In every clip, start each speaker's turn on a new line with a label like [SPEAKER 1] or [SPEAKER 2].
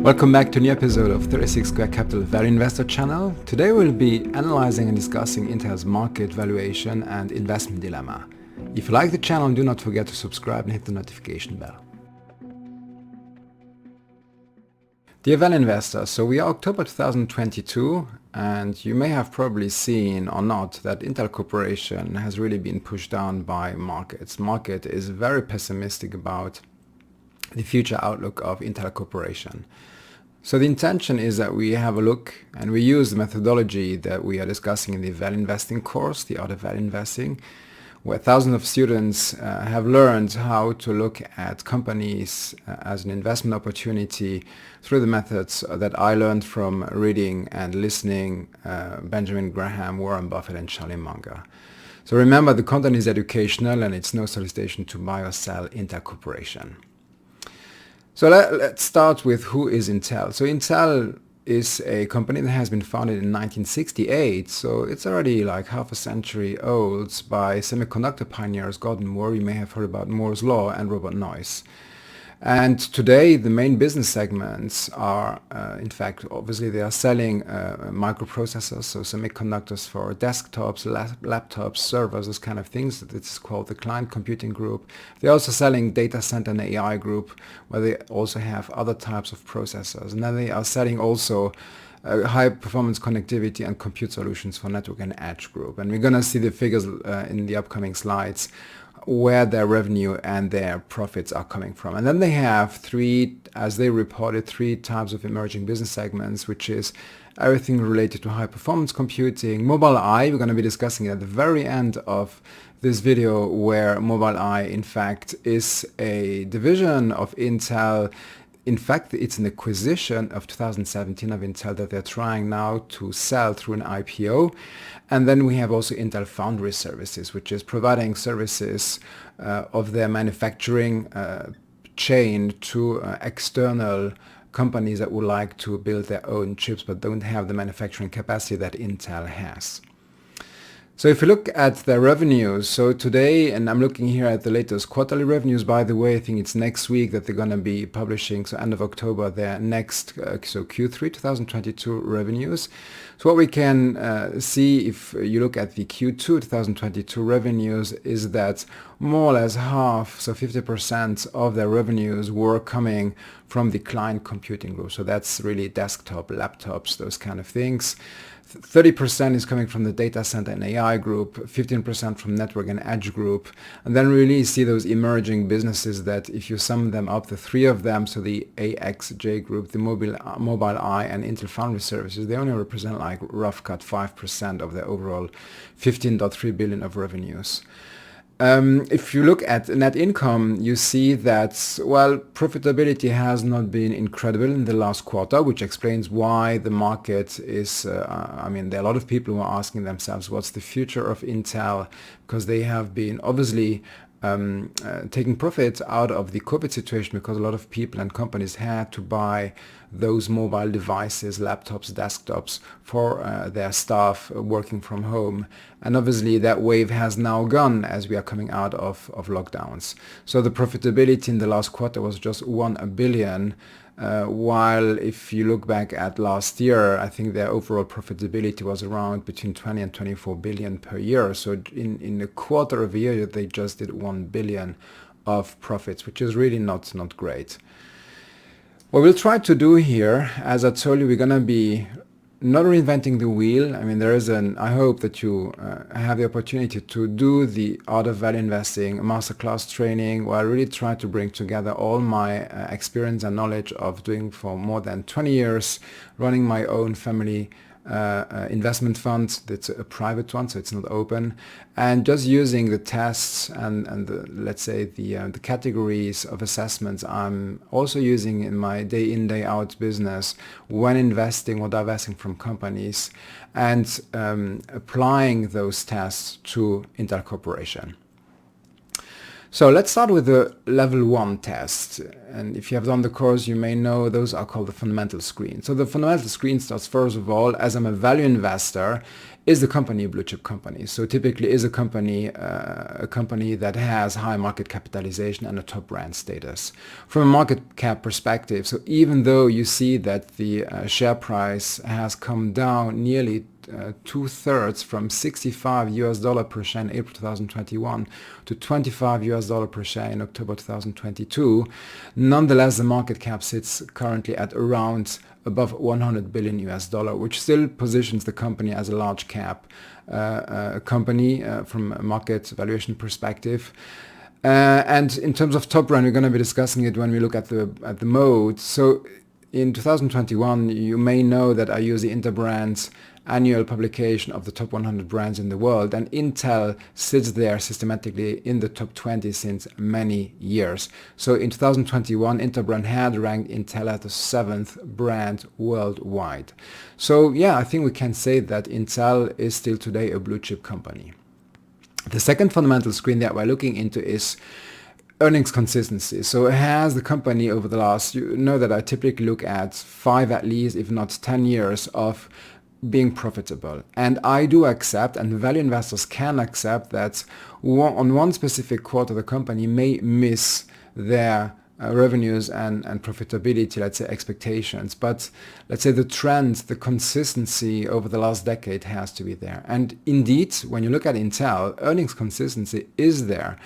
[SPEAKER 1] Welcome back to a new episode of 36 Square Capital Value Investor channel. Today we'll be analyzing and discussing Intel's market valuation and investment dilemma. If you like the channel, do not forget to subscribe and hit the notification bell. Dear value investors, so we are October 2022 and you may have probably seen or not that Intel Corporation has really been pushed down by markets. Market is very pessimistic about the future outlook of Intel Corporation. So the intention is that we have a look and we use the methodology that we are discussing in the value investing course, the art of value investing, where thousands of students have learned how to look at companies as an investment opportunity through the methods that I learned from reading and listening Benjamin Graham, Warren Buffett and Charlie Munger. So remember, the content is educational and it's no solicitation to buy or sell Intel Corporation. So let's start with who is Intel. So Intel is a company that has been founded in 1968, so it's already like half a century old, by semiconductor pioneers Gordon Moore. You may have heard about Moore's Law and Robert Noyce. And today the main business segments are, in fact, obviously they are selling microprocessors, so semiconductors for desktops, laptops, servers, those kind of things. It's called the client computing group. They're also selling data center and AI group, where they also have other types of processors. And then they are selling also high performance connectivity and compute solutions for network and edge group. And we're going to see the figures in the upcoming slides, where their revenue and their profits are coming from. And then they have three, as they reported, three types of emerging business segments, which is everything related to high performance computing. Mobileye, we're going to be discussing at the very end of this video, where Mobileye in fact is a division of Intel. In fact, it's an acquisition of 2017 of Intel that they're trying now to sell through an IPO. And then we have also Intel Foundry Services, which is providing services of their manufacturing chain to external companies that would like to build their own chips but don't have the manufacturing capacity that Intel has. So if you look at their revenues, so today, and I'm looking here at the latest quarterly revenues, by the way, I think it's next week that they're going to be publishing, so end of October, their next, so Q3 2022 revenues. So what we can see if you look at the Q2 2022 revenues is that more or less half, so 50% of their revenues were coming from the client computing group. So that's really desktop, laptops, those kind of things. 30% is coming from the data center and AI group, 15% from network and edge group, and then really see those emerging businesses that if you sum them up, the three of them, so the AXJ group, the Mobileye and Intel Foundry Services, they only represent like rough cut 5% of the overall 15.3 billion of revenues. If you look at net income, you see that, well, profitability has not been incredible in the last quarter, which explains why the market is, I mean, there are a lot of people who are asking themselves, what's the future of Intel? Because they have been obviously taking profits out of the COVID situation, because a lot of people and companies had to buy those mobile devices, laptops, desktops for their staff working from home. And obviously that wave has now gone as we are coming out of lockdowns. So the profitability in the last quarter was just 1 billion, while if you look back at last year, I think their overall profitability was around between 20 and 24 billion per year. So in a quarter of a year, they just did 1 billion of profits, which is really not great. What we'll try to do here, as I told you, we're going to be not reinventing the wheel. I mean, I hope that you have the opportunity to do the Art of Value Investing masterclass training, where I really try to bring together all my experience and knowledge of doing for more than 20 years, running my own family investment fund. That's a private one, so it's not open, and just using the tests and the, let's say the categories of assessments I'm also using in my day in day out business when investing or divesting from companies, and applying those tests to Intel Corporation. So let's start with the level 1 test. And if you have done the course, you may know those are called the fundamental screen. So the fundamental screen starts, first of all, as I'm a value investor, is the company a blue chip company? So typically is a company that has high market capitalization and a top brand status. From a market cap perspective, so even though you see that the share price has come down nearly 2/3 from $65 per share in April 2021 to $25 per share in October 2022, nonetheless the market cap sits currently at around above 100 billion US dollar, which still positions the company as a large cap company from a market valuation perspective. And in terms of top brand, we're going to be discussing it when we look at the mode. So in 2021, you may know that I use the Interbrand's annual publication of the top 100 brands in the world, and Intel sits there systematically in the top 20 since many years. So in 2021, Interbrand had ranked Intel as the 7th brand worldwide. So yeah, I think we can say that Intel is still today a blue chip company. The second fundamental screen that we're looking into is earnings consistency. So has the company over the last, you know that I typically look at 5 at least, if not 10 years of being profitable. And I do accept, and value investors can accept, that on one specific quarter the company may miss their revenues and profitability, let's say, expectations. But let's say the trend, the consistency over the last decade has to be there. And indeed, when you look at Intel, earnings consistency is there.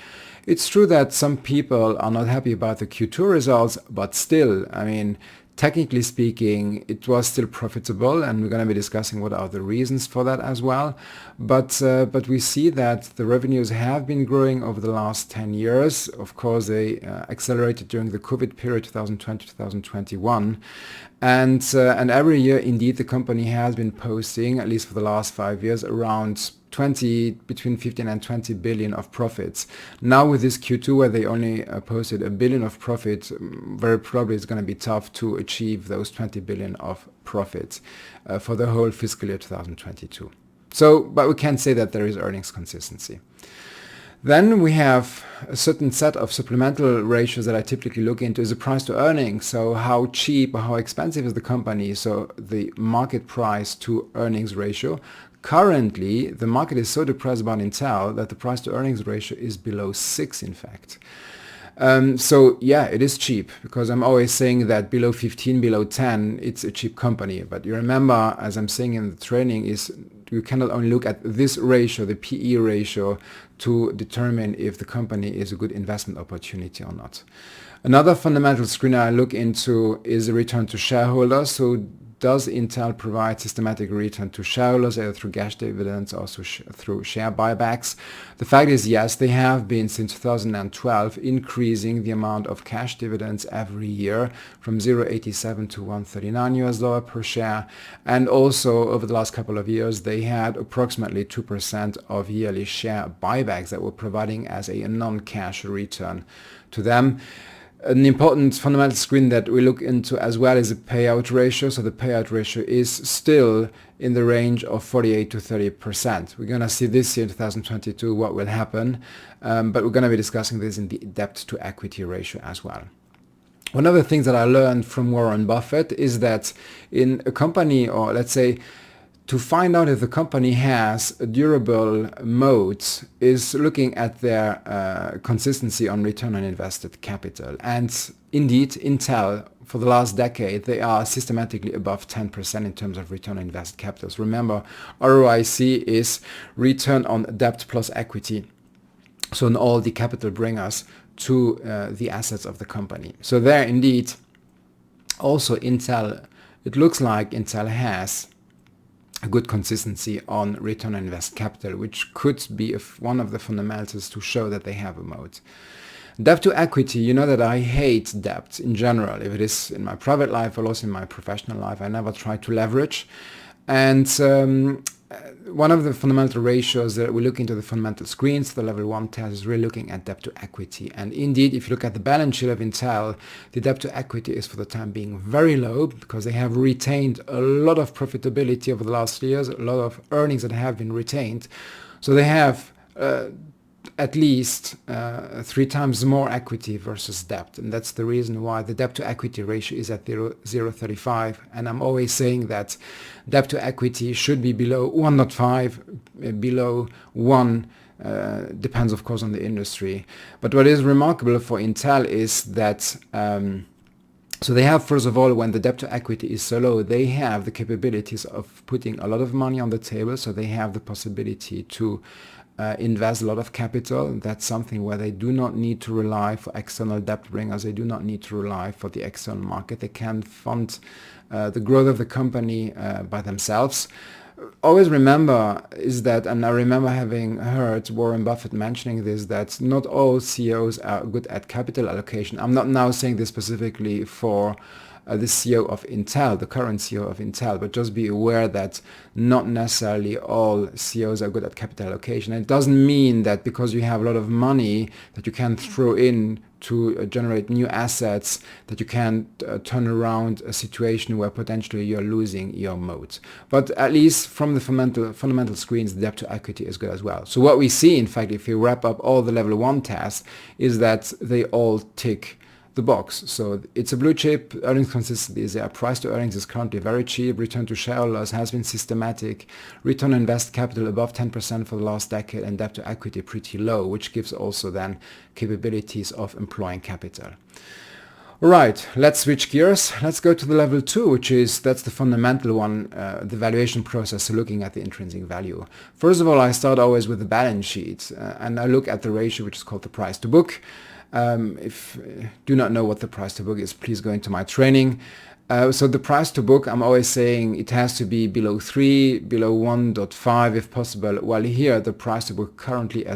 [SPEAKER 1] It's true that some people are not happy about the Q2 results, but still, I mean, technically speaking, it was still profitable, and we're going to be discussing what are the reasons for that as well. But we see that the revenues have been growing over the last 10 years. Of course, they accelerated during the COVID period, 2020-2021. And every year, indeed, the company has been posting, at least for the last 5 years, around between 15 and 20 billion of profits. Now with this Q2 where they only posted $1 billion of profit, very probably it's going to be tough to achieve those 20 billion of profits for the whole fiscal year 2022. So, but we can say that there is earnings consistency. Then we have a certain set of supplemental ratios that I typically look into is the price to earnings. So how cheap or how expensive is the company? So the market price to earnings ratio. Currently, the market is so depressed about Intel that the price to earnings ratio is below 6, in fact. So yeah, it is cheap, because I'm always saying that below 15, below 10, it's a cheap company. But you remember, as I'm saying in the training, is you cannot only look at this ratio, the PE ratio, to determine if the company is a good investment opportunity or not. Another fundamental screen I look into is the return to shareholders. So does Intel provide systematic return to shareholders, either through cash dividends or through share buybacks? The fact is, yes, they have been since 2012 increasing the amount of cash dividends every year from $0.87 to $1.39 per share. And also over the last couple of years, they had approximately 2% of yearly share buybacks that were providing as a non-cash return to them. An important fundamental screen that we look into as well is the payout ratio. So the payout ratio is still in the range of 48 to 30%. We're going to see this year in 2022 what will happen, but we're going to be discussing this in the debt to equity ratio as well. One of the things that I learned from Warren Buffett is that in a company, or let's say to find out if the company has a durable moat, is looking at their consistency on return on invested capital. And indeed, Intel, for the last decade, they are systematically above 10% in terms of return on invested capitals. Remember, ROIC is return on debt plus equity. So on all the capital bringers to the assets of the company. So there, indeed, also Intel, it looks like Intel has a good consistency on return on invested capital, which could be one of the fundamentals to show that they have a moat. Debt to equity, you know that I hate debt in general. If it is in my private life or also in my professional life, I never try to leverage. And one of the fundamental ratios that we look into the fundamental screens, the level 1 test, is really looking at debt to equity. And indeed, if you look at the balance sheet of Intel, the debt to equity is for the time being very low, because they have retained a lot of profitability over the last years, a lot of earnings that have been retained. So they have at least 3 times more equity versus debt. And that's the reason why the debt to equity ratio is at 0.35. And I'm always saying that debt to equity should be below 1.5, below 1. Depends, of course, on the industry. But what is remarkable for Intel is that so they have, first of all, when the debt to equity is so low, they have the capabilities of putting a lot of money on the table. So they have the possibility to invest a lot of capital. That's something where they do not need to rely for external debt bringers. They do not need to rely for the external market. They can fund the growth of the company by themselves. Always remember is that, and I remember having heard Warren Buffett mentioning this, that not all CEOs are good at capital allocation. I'm not now saying this specifically for the CEO of Intel, the current CEO of Intel, but just be aware that not necessarily all CEOs are good at capital allocation. And it doesn't mean that because you have a lot of money that you can throw in to generate new assets, that you can turn around a situation where potentially you're losing your moat. But at least from the fundamental screens, the debt to equity is good as well. So what we see, in fact, if you wrap up all the level 1 tasks, is that they all tick the box. So it's a blue chip, earnings consistency is there, price to earnings is currently very cheap, return to shareholders has been systematic, return on invested capital above 10% for the last decade, and debt to equity pretty low, which gives also then capabilities of employing capital. All right, let's switch gears. Let's go to the level 2, that's the fundamental one, the valuation process, so looking at the intrinsic value. First of all, I start always with the balance sheet, and I look at the ratio, which is called the price to book. If you do not know what the price to book is, please go into my training. So the price to book, I'm always saying it has to be below 3, below 1.5 if possible, while here the price to book currently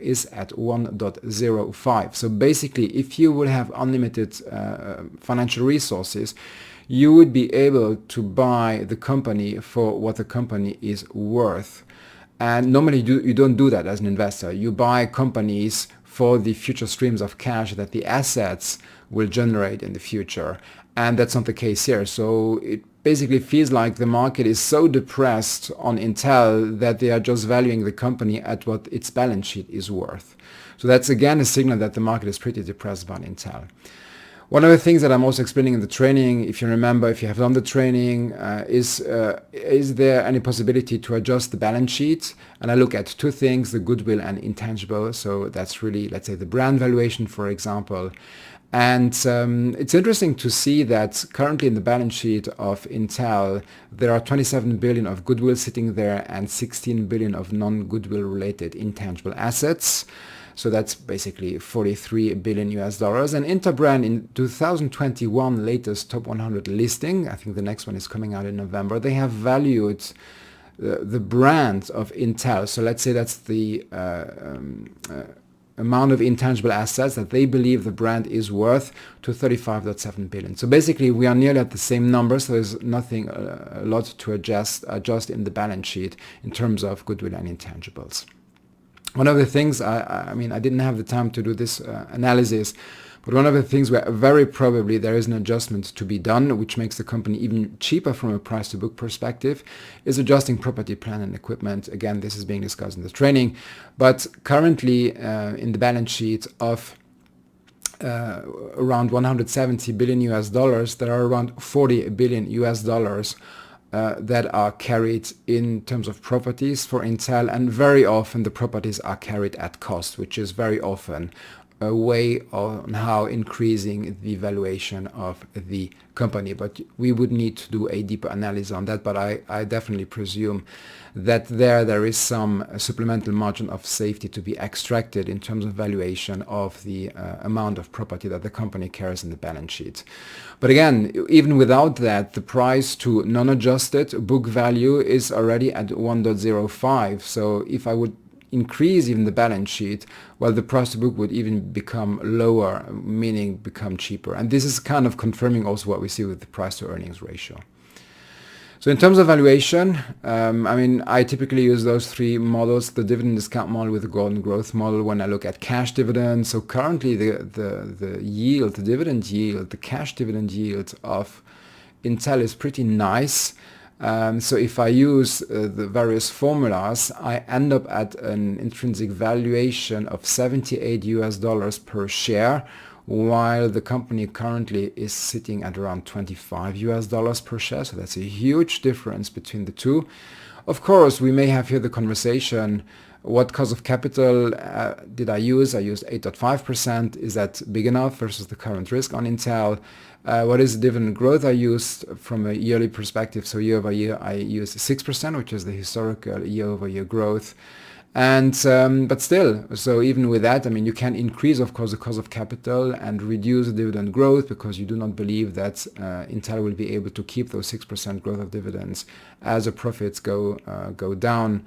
[SPEAKER 1] is at 1.05. So basically, if you would have unlimited financial resources, you would be able to buy the company for what the company is worth. And normally you don't do that as an investor. You buy companies for the future streams of cash that the assets will generate in the future. And that's not the case here. So it basically feels like the market is so depressed on Intel that they are just valuing the company at what its balance sheet is worth. So that's again a signal that the market is pretty depressed about Intel. One of the things that I'm also explaining in the training, if you remember, if you have done the training, is there any possibility to adjust the balance sheet? And I look at two things, the goodwill and intangible. So that's really, let's say, the brand valuation, for example. And it's interesting to see that currently in the balance sheet of Intel, there are 27 billion of goodwill sitting there and 16 billion of non-goodwill related intangible assets. So that's basically $43 billion. And Interbrand in 2021 latest top 100 listing, I think the next one is coming out in November, they have valued the brand of Intel. So let's say that's the amount of intangible assets that they believe the brand is worth to 35.7 billion. So basically we are nearly at the same number, so there's nothing a lot to adjust in the balance sheet in terms of goodwill and intangibles. One of the things, I mean, I didn't have the time to do this analysis, but one of the things where very probably there is an adjustment to be done, which makes the company even cheaper from a price to book perspective, is adjusting property, plant and equipment. Again, this is being discussed in the training, but currently in the balance sheet of around $170 billion, there are around $40 billion that are carried in terms of properties for Intel, and very often the properties are carried at cost, which is very often a way on how increasing the valuation of the company. But we would need to do a deeper analysis on that, but I definitely presume that there is some supplemental margin of safety to be extracted in terms of valuation of the amount of property that the company carries in the balance sheet. But again, even without that, the price to non-adjusted book value is already at 1.05. So if I would increase even the balance sheet, well, the price to book would even become lower, meaning become cheaper. And this is kind of confirming also what we see with the price to earnings ratio. So in terms of valuation, I mean, I typically use those three models, the dividend discount model with the golden growth model when I look at cash dividends. So currently the yield, the dividend yield, the cash dividend yield of Intel is pretty nice. So if I use the various formulas, I end up at an intrinsic valuation of $78 per share, while the company currently is sitting at around $25 per share. So that's a huge difference between the two. Of course, we may have here the conversation, what cost of capital did I use? I used 8.5%. Is that big enough versus the current risk on Intel? What is the dividend growth I used from a yearly perspective? So year over year, I used 6%, which is the historical year-over-year growth. And but still, so even with that, I mean, you can increase, of course, the cost of capital and reduce the dividend growth because you do not believe that Intel will be able to keep those 6% growth of dividends as the profits go down.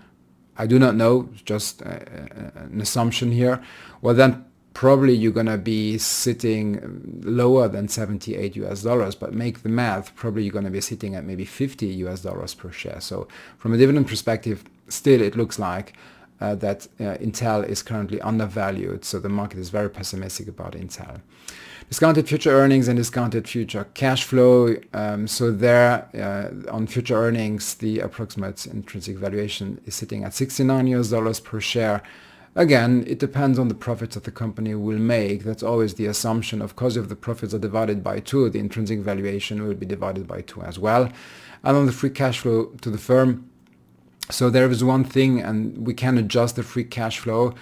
[SPEAKER 1] I do not know, just an assumption here. Well, then probably you're going to be sitting lower than $78, but make the math, probably you're going to be sitting at maybe $50 per share. So from a dividend perspective, still it looks like that Intel is currently undervalued. So the market is very pessimistic about Intel. Discounted future earnings and discounted future cash flow. So there on future earnings, the approximate intrinsic valuation is sitting at $69 per share. Again, it depends on the profits that the company will make. That's always the assumption. Of course, if the profits are divided by 2, the intrinsic valuation will be divided by 2 as well. And on the free cash flow to the firm, so there is one thing, and we can adjust the free cash flow,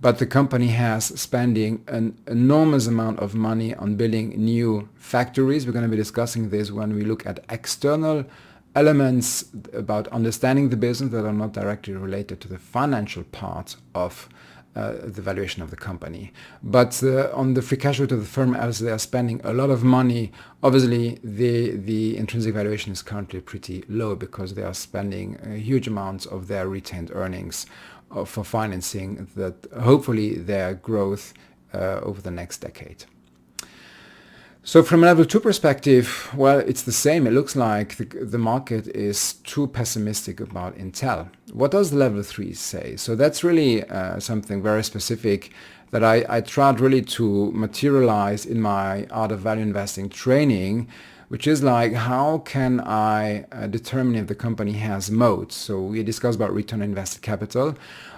[SPEAKER 1] but the company has spending an enormous amount of money on building new factories. We're going to be discussing this when we look at external elements about understanding the business that are not directly related to the financial part of the valuation of the company. But on the free cash flow to the firm, as they are spending a lot of money, obviously the intrinsic valuation is currently pretty low because they are spending huge amounts of their retained earnings for financing that hopefully their growth over the next decade. So from a level 2 perspective, well, it's the same. It looks like the market is too pessimistic about Intel. What does level 3 say? So that's really something very specific that I tried really to materialize in my Art of Value Investing training, which is like, how can I determine if the company has moat? So we discussed about return on invested capital,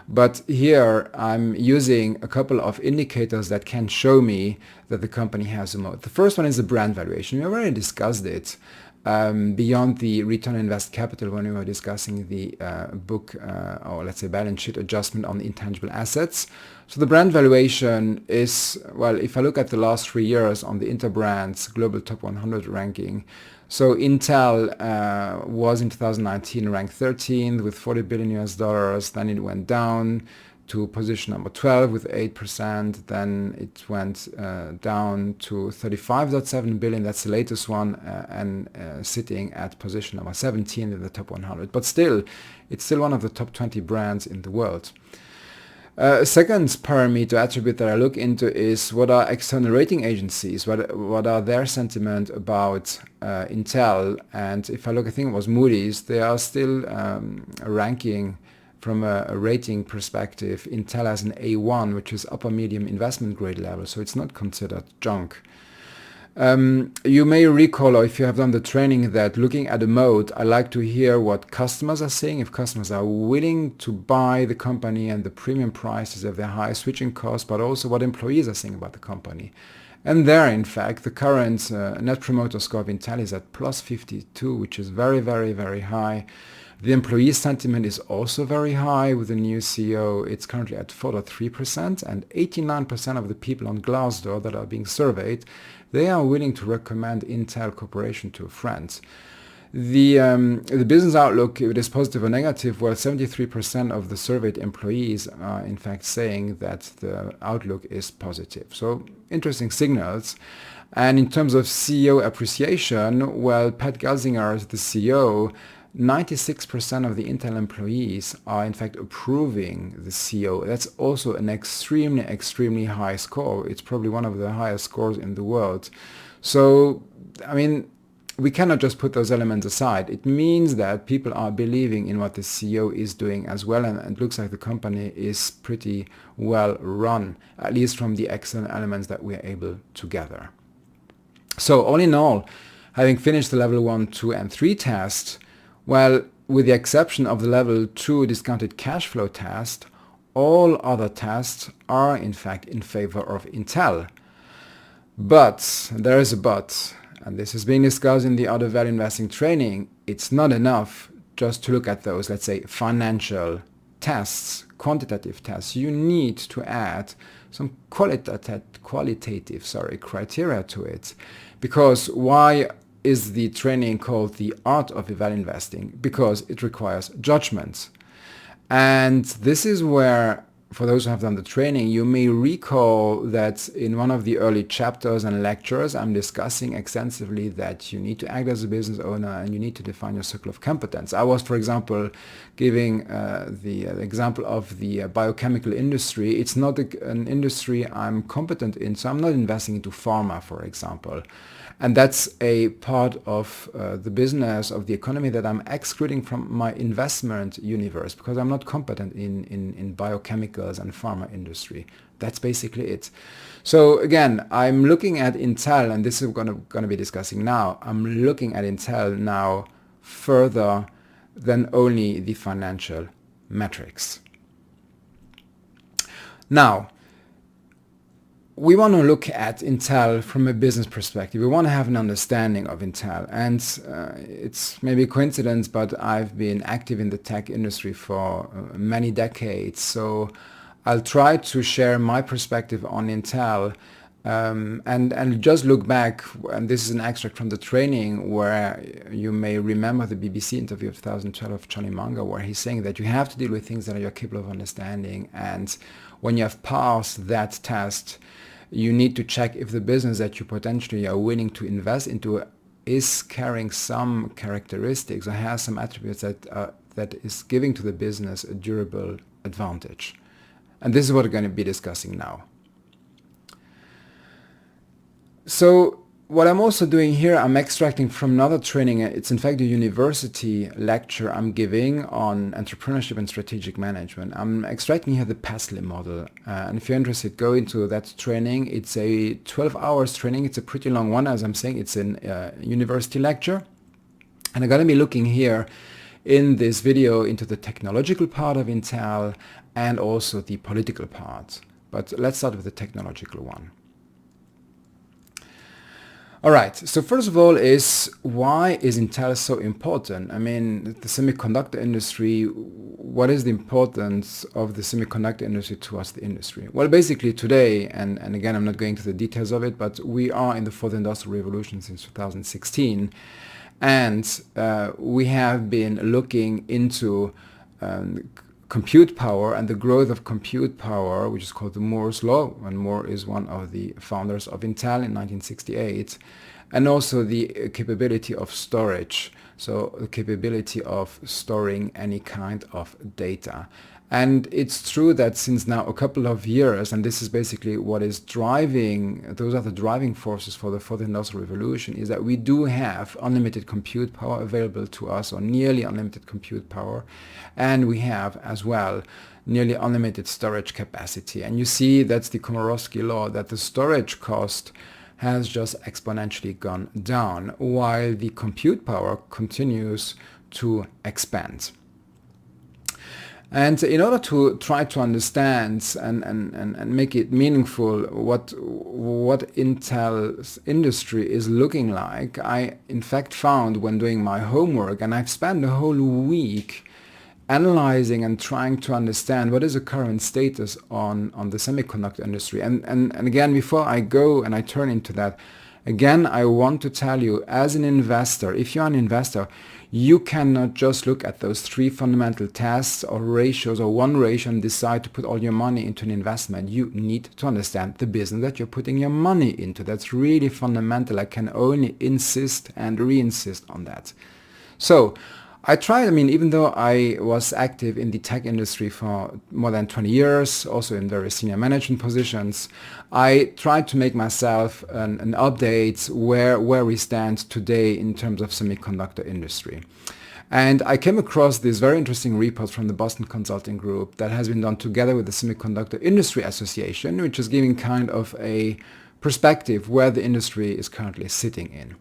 [SPEAKER 1] but here I'm using a couple of indicators that can show me that the company has a moat. The first one is the brand valuation. We already discussed it beyond the return on invested capital when we were discussing the book or let's say balance sheet adjustment on the intangible assets. So the brand valuation is, well, if I look at the last 3 years on the Interbrands Global Top 100 ranking, so Intel was in 2019 ranked 13th with $40 billion. Then it went down to position number 12 with 8%. Then it went down to 35.7 billion. That's the latest one, and sitting at position number 17 in the top 100. But still, it's still one of the top 20 brands in the world. Second parameter attribute that I look into is what are external rating agencies, what are their sentiment about Intel. And if I look, I think it was Moody's, they are still ranking from a rating perspective Intel as an A1, which is upper medium investment grade level, so it's not considered junk. You may recall, or if you have done the training, that looking at a moat, I like to hear what customers are saying, if customers are willing to buy the company and the premium prices, if they're high switching costs, but also what employees are saying about the company. And there, in fact, the current net promoter score of Intel is at plus 52, which is very, very, very high. The employee sentiment is also very high with the new CEO. It's currently at 4.3%, and 89% of the people on Glassdoor that are being surveyed, they are willing to recommend Intel Corporation to a friend. The business outlook, if it is positive or negative, well, 73% of the surveyed employees are in fact saying that the outlook is positive. So interesting signals. And in terms of CEO appreciation, well, Pat Gelsinger, the CEO, 96% of the Intel employees are in fact approving the CEO. That's also an extremely, extremely high score. It's probably one of the highest scores in the world. So, I mean, we cannot just put those elements aside. It means that people are believing in what the CEO is doing as well, and it looks like the company is pretty well run, at least from the excellent elements that we're able to gather. So all in all, having finished the level 1, 2, and 3 test, Well, with the exception of the level 2 discounted cash flow test, all other tests are in fact in favor of Intel. But there is a but, and this is being discussed in the other value investing training. It's not enough just to look at those, let's say, financial tests, quantitative tests. You need to add some qualitative criteria to it. Because why is the training called the art of value investing? Because it requires judgment. And this is where, for those who have done the training, you may recall that in one of the early chapters and lectures, I'm discussing extensively that you need to act as a business owner and you need to define your circle of competence. I was, for example, giving the example of the biochemical industry. It's not an industry I'm competent in, so I'm not investing into pharma, for example. And that's a part of the business, of the economy that I'm excluding from my investment universe because I'm not competent in biochemicals and pharma industry. That's basically it. So again, I'm looking at Intel, and this is going to be discussing now. I'm looking at Intel now further than only the financial metrics. Now, we want to look at Intel from a business perspective. We want to have an understanding of Intel. And it's maybe a coincidence, but I've been active in the tech industry for many decades. So I'll try to share my perspective on Intel and just look back. And this is an extract from the training where you may remember the BBC interview of 2012 of Charlie Munger, where he's saying that you have to deal with things that you're capable of understanding. And when you have passed that test, you need to check if the business that you potentially are willing to invest into is carrying some characteristics or has some attributes that is giving to the business a durable advantage. And this is what we're going to be discussing now. So what I'm also doing here, I'm extracting from another training. It's in fact a university lecture I'm giving on entrepreneurship and strategic management. I'm extracting here the PASLE model. And if you're interested, go into that training. It's a 12 hours training. It's a pretty long one. As I'm saying, it's a university lecture. And I'm going to be looking here in this video into the technological part of Intel and also the political part. But let's start with the technological one. All right, so first of all why is Intel so important? I mean, the semiconductor industry, what is the importance of the semiconductor industry to us, the industry? Well, basically today, and again, I'm not going into the details of it, but we are in the fourth industrial revolution since 2016. And we have been looking into compute power and the growth of compute power, which is called the Moore's Law, and Moore is one of the founders of Intel in 1968, and also the capability of storage, so the capability of storing any kind of data. And it's true that since now a couple of years, and this is basically what is driving, those are the driving forces for the fourth industrial revolution, is that we do have unlimited compute power available to us, or nearly unlimited compute power, and we have as well nearly unlimited storage capacity. And you see that's the Komorowski law, that the storage cost has just exponentially gone down while the compute power continues to expand. And in order to try to understand and make it meaningful what Intel's industry is looking like, I in fact found when doing my homework, and I've spent a whole week analyzing and trying to understand what is the current status on the semiconductor industry. And again, before I go and I turn into that, again, I want to tell you, as an investor, if you're an investor, you cannot just look at those three fundamental tests or ratios or one ratio and decide to put all your money into an investment. You need to understand the business that you're putting your money into. That's really fundamental. I can only insist and re-insist on that. So I tried, even though I was active in the tech industry for more than 20 years, also in very senior management positions, I tried to make myself an update where we stand today in terms of semiconductor industry. And I came across this very interesting report from the Boston Consulting Group that has been done together with the Semiconductor Industry Association, which is giving kind of a perspective where the industry is currently sitting in.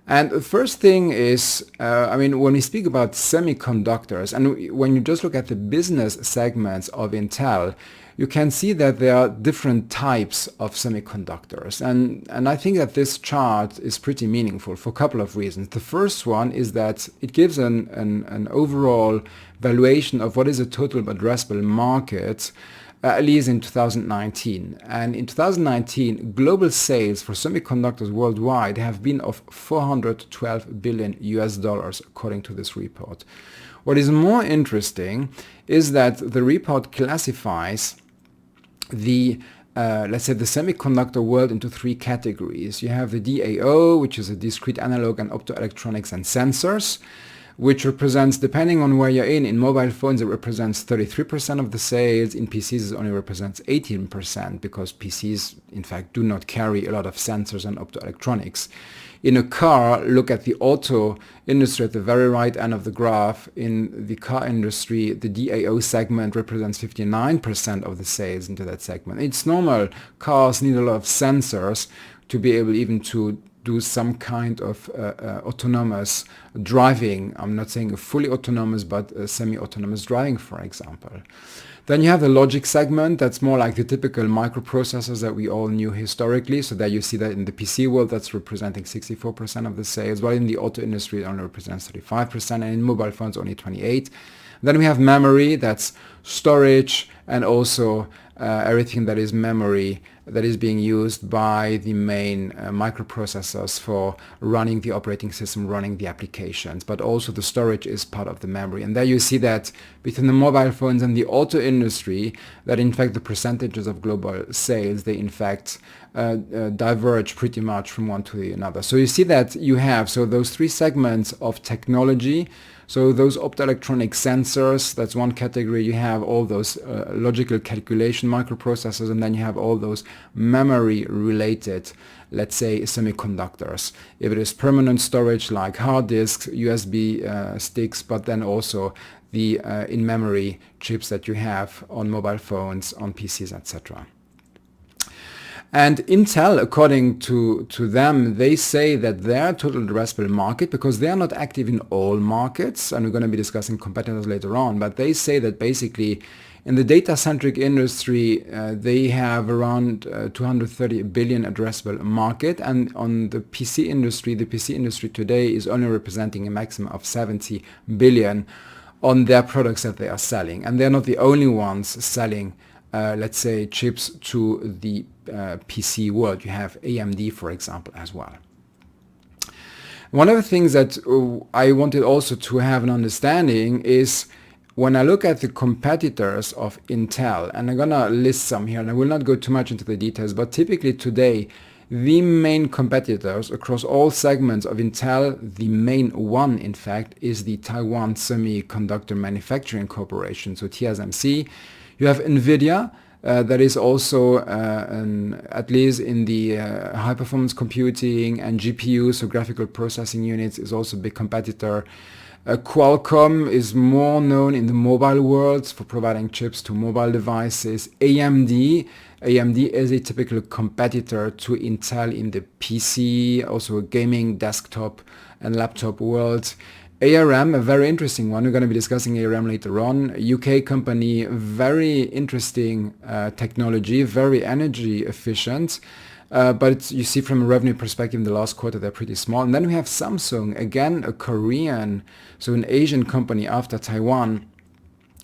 [SPEAKER 1] And the first thing is, when we speak about semiconductors, and when you just look at the business segments of Intel, you can see that there are different types of semiconductors. And I think that this chart is pretty meaningful for a couple of reasons. The first one is that it gives an overall valuation of what is a total addressable market, at least in 2019. And in 2019, global sales for semiconductors worldwide have been of 412 billion US dollars, according to this report. What is more interesting is that the report classifies the let's say the semiconductor world into three categories. You have the DAO, which is a discrete analog and optoelectronics and sensors, which represents, depending on where you're in mobile phones, it represents 33% of the sales. In PCs, it only represents 18% because PCs, in fact, do not carry a lot of sensors and optoelectronics. In a car, look at the auto industry at the very right end of the graph. In the car industry, the DAO segment represents 59% of the sales into that segment. It's normal. Cars need a lot of sensors to be able even to do some kind of autonomous driving. I'm not saying a fully autonomous, but a semi-autonomous driving, for example. Then you have the logic segment. That's more like the typical microprocessors that we all knew historically. So there you see that in the PC world, that's representing 64% of the sales, while in the auto industry, it only represents 35%, and in mobile phones, only 28%. Then we have memory, that's storage, and also everything that is memory that is being used by the main microprocessors for running the operating system, running the applications. But also the storage is part of the memory. And there you see that between the mobile phones and the auto industry, that in fact the percentages of global sales, they in fact diverge pretty much from one to the another. So you see that you have those three segments of technology. So those optoelectronic sensors, that's one category. You have all those logical calculation microprocessors, and then you have all those memory related, let's say, semiconductors. If it is permanent storage like hard disks, USB sticks, but then also the in-memory chips that you have on mobile phones, on PCs, etc. And Intel, according to them, they say that their total addressable market, because they are not active in all markets, and we're going to be discussing competitors later on, but they say that basically in the data-centric industry, they have around 230 billion addressable market, and on the PC industry today is only representing a maximum of 70 billion on their products that they are selling. And they're not the only ones selling let's say chips to the PC world. You have AMD, for example, as well. One of the things that I wanted also to have an understanding is when I look at the competitors of Intel, and I'm gonna list some here, and I will not go too much into the details, but typically today the main competitors across all segments of Intel, the main one in fact, is the Taiwan Semiconductor Manufacturing Corporation, so TSMC. You have NVIDIA, that is also, at least in the high-performance computing and GPUs, so graphical processing units, is also a big competitor. Qualcomm is more known in the mobile world for providing chips to mobile devices. AMD is a typical competitor to Intel in the PC, also a gaming, desktop, and laptop world. ARM, a very interesting one. We're going to be discussing ARM later on. UK company, very interesting technology, very energy efficient. But you see from a revenue perspective in the last quarter, they're pretty small. And then we have Samsung, again, a Korean, so an Asian company after Taiwan,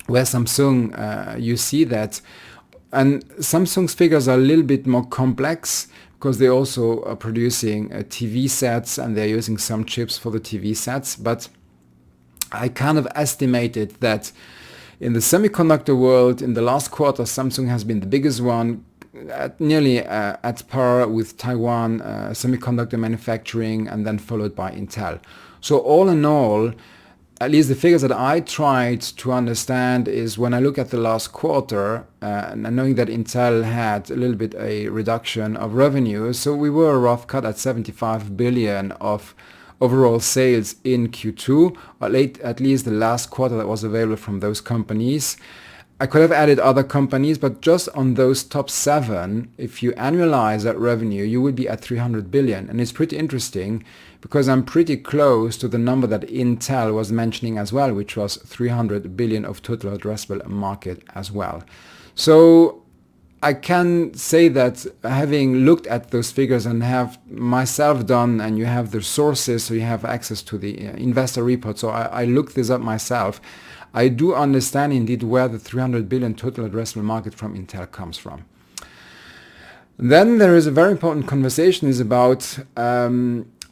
[SPEAKER 1] where Samsung, you see that. And Samsung's figures are a little bit more complex, because they also are producing TV sets, and they're using some chips for the TV sets. But I kind of estimated that in the semiconductor world, in the last quarter, Samsung has been the biggest one, nearly at par with Taiwan semiconductor manufacturing, and then followed by Intel. So all in all, at least the figures that I tried to understand is when I look at the last quarter, and knowing that Intel had a little bit a reduction of revenue, so we were a rough cut at 75 billion of overall sales in Q2, or at least the last quarter that was available from those companies. I could have added other companies, but just on those top 7, if you annualize that revenue, you would be at 300 billion. And it's pretty interesting because I'm pretty close to the number that Intel was mentioning as well, which was 300 billion of total addressable market as well. So I can say that having looked at those figures and have myself done, and you have the sources, so you have access to the investor report, so I looked this up myself. I do understand indeed where the 300 billion total addressable market from Intel comes from. Then there is a very important conversation is about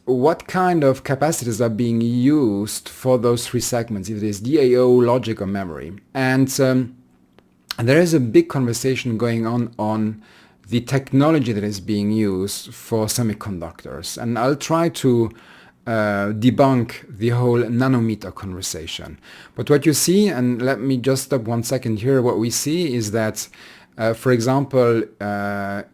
[SPEAKER 1] what kind of capacities are being used for those 3 segments, if it is DAO, logic or memory. And there is a big conversation going on the technology that is being used for semiconductors. And I'll try to debunk the whole nanometer conversation. But what you see, and let me just stop 1 second here, what we see is that, for example,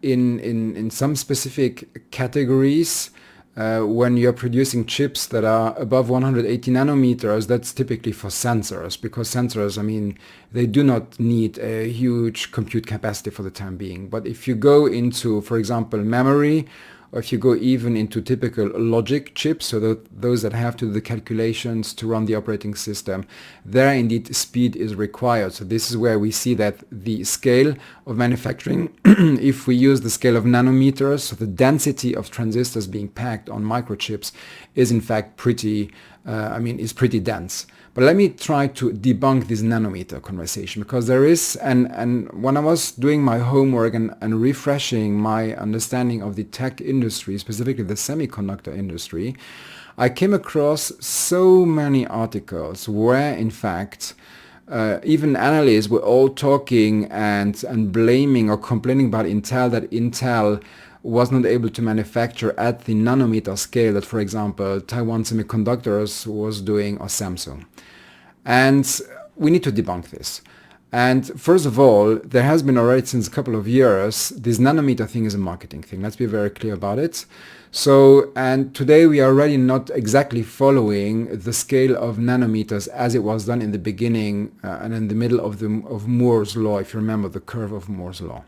[SPEAKER 1] in some specific categories, when you're producing chips that are above 180 nanometers, that's typically for sensors, because sensors, I mean, they do not need a huge compute capacity for the time being. But if you go into, for example, memory, or if you go even into typical logic chips, so those that have to do the calculations to run the operating system, there indeed speed is required. So this is where we see that the scale of manufacturing, if we use the scale of nanometers, so the density of transistors being packed on microchips is in fact pretty, is pretty dense. But let me try to debunk this nanometer conversation, because there is, and when I was doing my homework and refreshing my understanding of the tech industry, specifically the semiconductor industry, I came across so many articles where in fact even analysts were all talking and blaming or complaining about Intel, that Intel was not able to manufacture at the nanometer scale that, for example, Taiwan Semiconductors was doing, or Samsung. And we need to debunk this. And first of all, there has been already since a couple of years, this nanometer thing is a marketing thing. Let's be very clear about it. So, and today we are already not exactly following the scale of nanometers as it was done in the beginning and in the middle of Moore's law, if you remember the curve of Moore's law.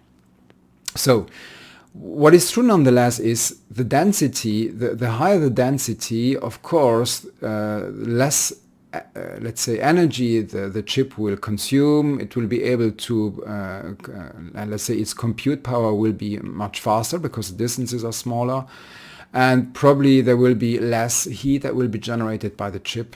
[SPEAKER 1] So, what is true nonetheless is the density, the higher the density, of course, less, let's say, energy the chip will consume. It will be able to, let's say, its compute power will be much faster because the distances are smaller. And probably there will be less heat that will be generated by the chip.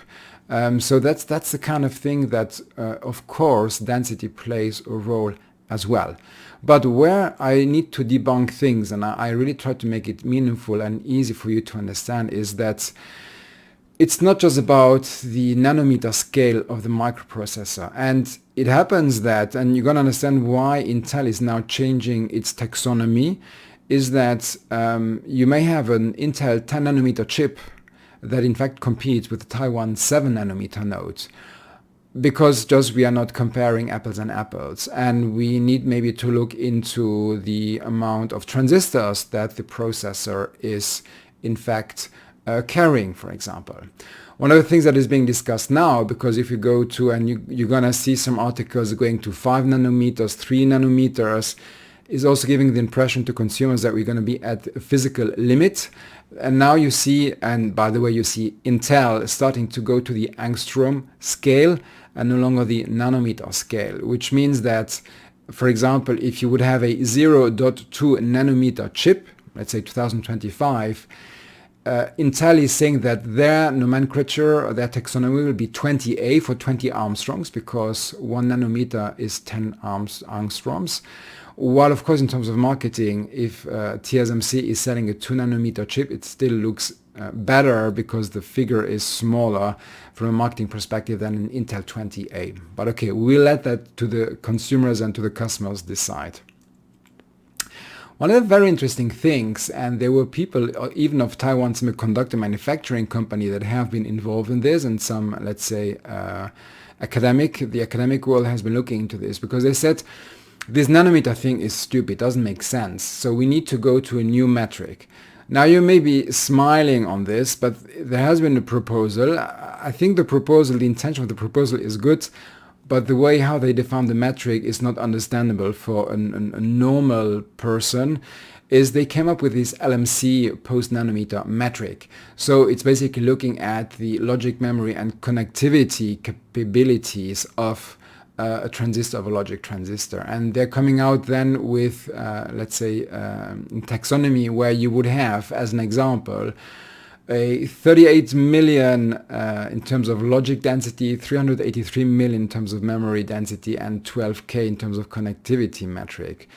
[SPEAKER 1] So that's the kind of thing that, of course, density plays a role as well. But where I need to debunk things, and I really try to make it meaningful and easy for you to understand, is that it's not just about the nanometer scale of the microprocessor. And it happens that, and you're going to understand why Intel is now changing its taxonomy, is that you may have an Intel 10 nanometer chip that in fact competes with the Taiwan 7 nanometer node. Because just we are not comparing apples and apples, and we need maybe to look into the amount of transistors that the processor is in fact carrying, for example. One of the things that is being discussed now, because if you go to, and you're gonna see some articles going to 5 nanometers, 3 nanometers, is also giving the impression to consumers that we're going to be at a physical limit. And now you see, and by the way, you see Intel starting to go to the angstrom scale and no longer the nanometer scale, which means that, for example, if you would have a 0.2 nanometer chip, let's say 2025, Intel is saying that their nomenclature or their taxonomy will be 20A for 20 angstroms, because 1 nanometer is 10 angstroms. While of course in terms of marketing, if TSMC is selling a 2 nanometer chip, it still looks better because the figure is smaller from a marketing perspective than an Intel 20A. But okay, we'll let that to the consumers and to the customers decide. One of the very interesting things, and there were people even of Taiwan Semiconductor Manufacturing Company that have been involved in this, and some, let's say, the academic world has been looking into this, because they said this nanometer thing is stupid, doesn't make sense, so we need to go to a new metric. Now you may be smiling on this, but there has been a proposal. I think the intention of the proposal is good, but the way how they define the metric is not understandable for a normal person, is they came up with this LMC post-nanometer metric. So it's basically looking at the logic, memory, and connectivity capabilities of a transistor, of a logic transistor. And they're coming out then with, let's say, taxonomy, where you would have, as an example, a 38 million in terms of logic density, 383 million in terms of memory density, and 12K in terms of connectivity metric.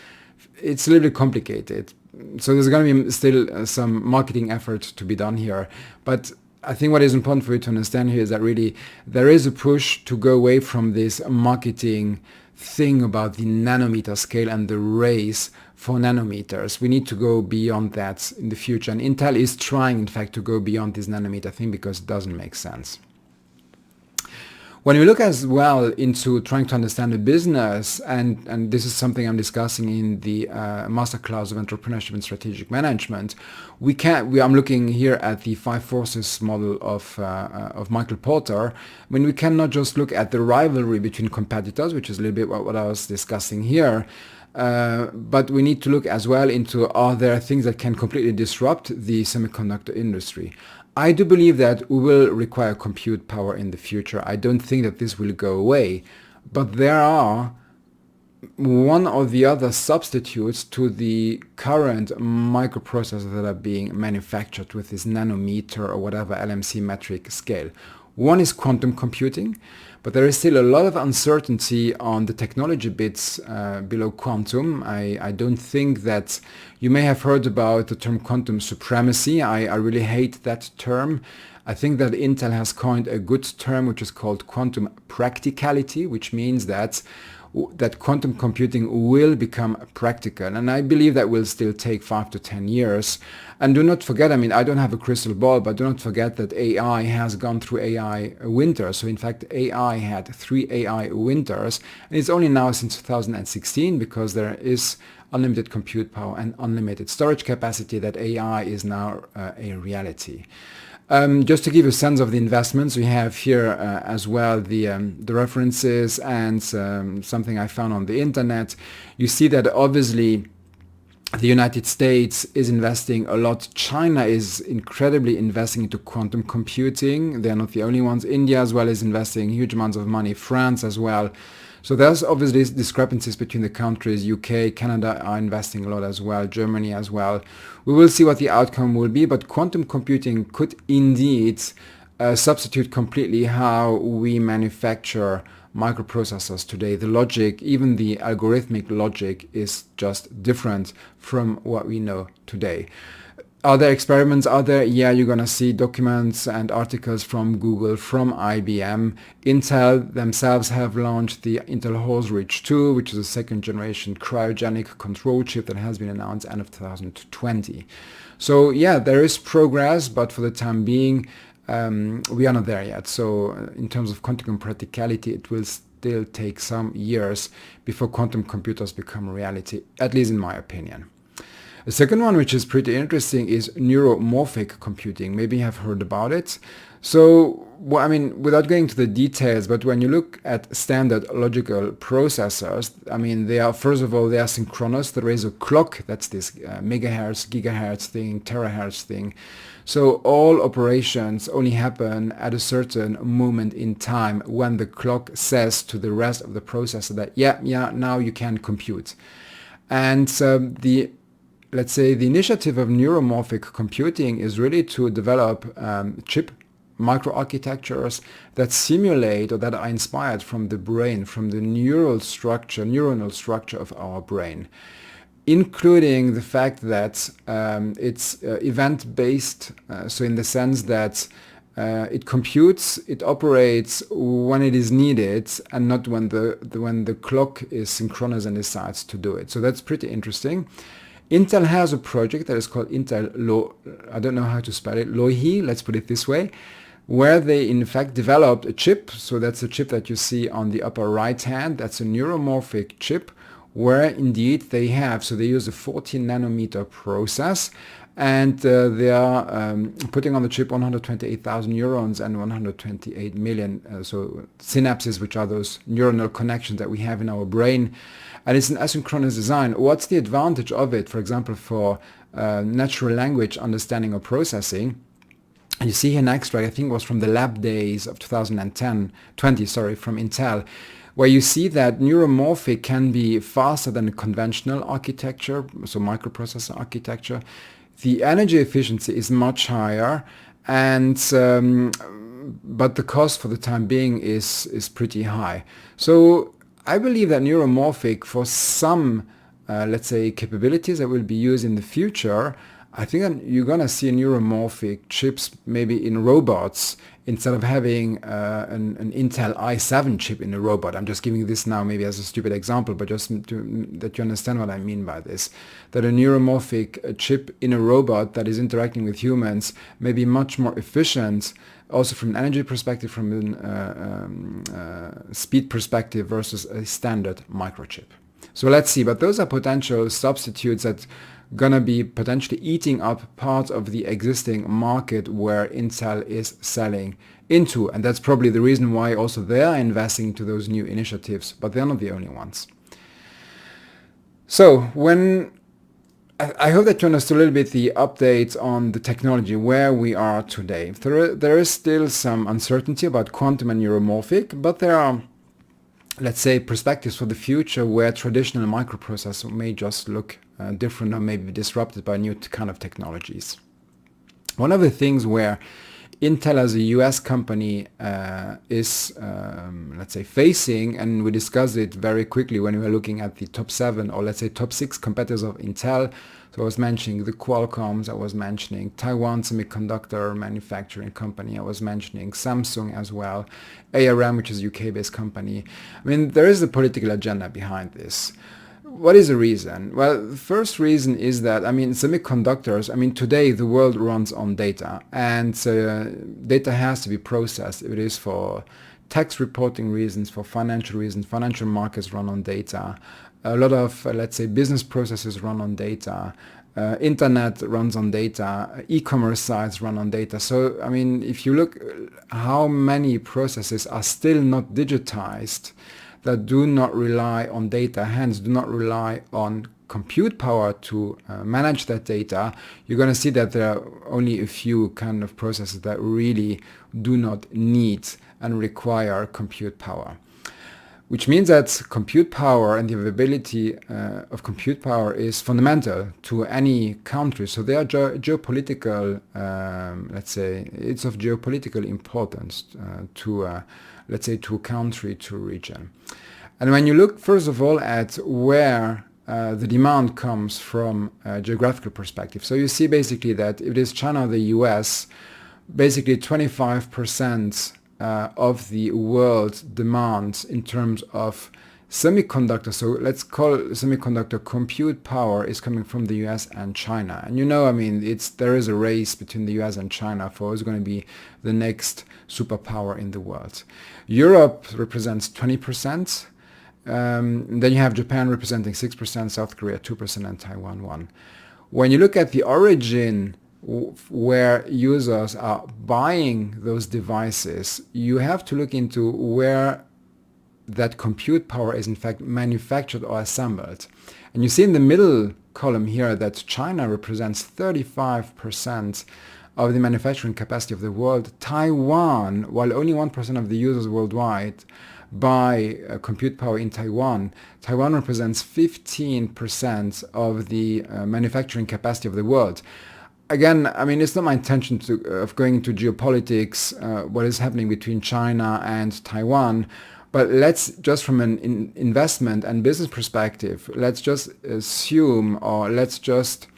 [SPEAKER 1] It's a little bit complicated. So there's going to be still some marketing effort to be done here. But I think what is important for you to understand here is that really there is a push to go away from this marketing thing about the nanometer scale and the race for nanometers. We need to go beyond that in the future. And Intel is trying, in fact, to go beyond this nanometer thing because it doesn't make sense. When we look as well into trying to understand the business, and this is something I'm discussing in the Masterclass of Entrepreneurship and Strategic Management, I'm looking here at the 5 forces model of Michael Porter. I mean, we cannot just look at the rivalry between competitors, which is a little bit what I was discussing here, but we need to look as well into, are there things that can completely disrupt the semiconductor industry? I do believe that we will require compute power in the future. I don't think that this will go away, but there are one or the other substitutes to the current microprocessors that are being manufactured with this nanometer or whatever LMC metric scale. One is quantum computing, but there is still a lot of uncertainty on the technology bits below quantum. I don't think that you may have heard about the term quantum supremacy. I really hate that term. I think that Intel has coined a good term which is called quantum practicality, which means that quantum computing will become practical. And I believe that will still take 5 to 10 years. And do not forget, I mean, I don't have a crystal ball, but do not forget that AI has gone through AI winter. So in fact, AI had 3 AI winters, and it's only now since 2016, because there is unlimited compute power and unlimited storage capacity, that AI is now a reality. Just to give you a sense of the investments, we have here as well the references and something I found on the internet. You see that obviously the United States is investing a lot. China is incredibly investing into quantum computing. They're not the only ones. India as well is investing huge amounts of money. France as well. So there's obviously discrepancies between the countries. UK, Canada are investing a lot as well. Germany as well. We will see what the outcome will be, but quantum computing could indeed substitute completely how we manufacture microprocessors today. The logic, even the algorithmic logic, is just different from what we know today. Are there experiments out there? Yeah, you're going to see documents and articles from Google, from IBM. Intel themselves have launched the Intel Horse Ridge 2, which is a second generation cryogenic control chip that has been announced end of 2020. So yeah, there is progress, but for the time being, we are not there yet. So in terms of quantum practicality, it will still take some years before quantum computers become a reality, at least in my opinion. The second one, which is pretty interesting, is neuromorphic computing. Maybe you have heard about it. So, well, I mean, without going to the details, but when you look at standard logical processors, I mean, they are, first of all, they are synchronous. There is a clock, that's this megahertz, gigahertz thing, terahertz thing. So all operations only happen at a certain moment in time when the clock says to the rest of the processor that, yeah, now you can compute. And let's say the initiative of neuromorphic computing is really to develop chip microarchitectures that simulate or that are inspired from the brain, from the neuronal structure of our brain, including the fact that it's event-based, so in the sense that it computes, it operates when it is needed and not when the clock is synchronous and decides to do it. So that's pretty interesting. Intel has a project that is called Intel I don't know how to spell it, Loihi, let's put it this way, where they in fact developed a chip. So that's a chip that you see on the upper right hand. That's a neuromorphic chip where indeed they have, so they use a 14 nanometer process, and they are putting on the chip 128,000 neurons and 128 million so synapses, which are those neuronal connections that we have in our brain. And it's an asynchronous design. What's the advantage of it, for example, for natural language understanding or processing? And you see here an extract, I think it was from the lab days of 2020, from Intel, where you see that neuromorphic can be faster than a conventional architecture, so microprocessor architecture. The energy efficiency is much higher, and but the cost for the time being is pretty high. So I believe that neuromorphic, for some, let's say, capabilities that will be used in the future, I think that you're going to see neuromorphic chips maybe in robots instead of having an Intel i7 chip in a robot. I'm just giving this now maybe as a stupid example, but just that you understand what I mean by this. That a neuromorphic chip in a robot that is interacting with humans may be much more efficient, also from an energy perspective, from a speed perspective, versus a standard microchip. So let's see, but those are potential substitutes that gonna be potentially eating up part of the existing market where Intel is selling into, and that's probably the reason why also they are investing into those new initiatives, but they're not the only ones. So I hope that you understood a little bit the update on the technology, where we are today. There is still some uncertainty about quantum and neuromorphic, but there are, let's say, perspectives for the future where traditional microprocessor may just look different or maybe disrupted by new kind of technologies. One of the things where Intel as a US company is, let's say, facing, and we discussed it very quickly when we were looking at the top 7 or let's say top 6 competitors of Intel. So I was mentioning the Qualcomms, I was mentioning Taiwan Semiconductor Manufacturing Company, I was mentioning Samsung as well, ARM, which is a UK-based company. I mean, there is a political agenda behind this. What is the reason? Well, the first reason is that, I mean, semiconductors, I mean, today the world runs on data, and data has to be processed. It is for tax reporting reasons, for financial reasons. Financial markets run on data. A lot of, let's say, business processes run on data. Internet runs on data. E-commerce sites run on data. So, I mean, if you look how many processes are still not digitized, that do not rely on data, hence do not rely on compute power to manage that data, you're going to see that there are only a few kind of processes that really do not need and require compute power. Which means that compute power and the availability of compute power is fundamental to any country. So they are geopolitical, let's say, it's of geopolitical importance to, let's say, to a country, to a region. And when you look, first of all, at where the demand comes from a geographical perspective. So you see basically that if it is China or the US, basically 25% of the world demand in terms of semiconductor, so let's call semiconductor compute power, is coming from the US and China. And you know, I mean, there is a race between the US and China for who's going to be the next superpower in the world. Europe represents 20%. Then you have Japan representing 6%, South Korea 2%, and Taiwan 1%. When you look at the origin where users are buying those devices, you have to look into where that compute power is in fact manufactured or assembled. And you see in the middle column here that China represents 35% of the manufacturing capacity of the world. Taiwan, while only 1% of the users worldwide buy compute power in Taiwan, Taiwan represents 15% of the manufacturing capacity of the world. Again, I mean, it's not my intention of going into geopolitics, what is happening between China and Taiwan, but let's just from an investment and business perspective, let's just assume, or let's just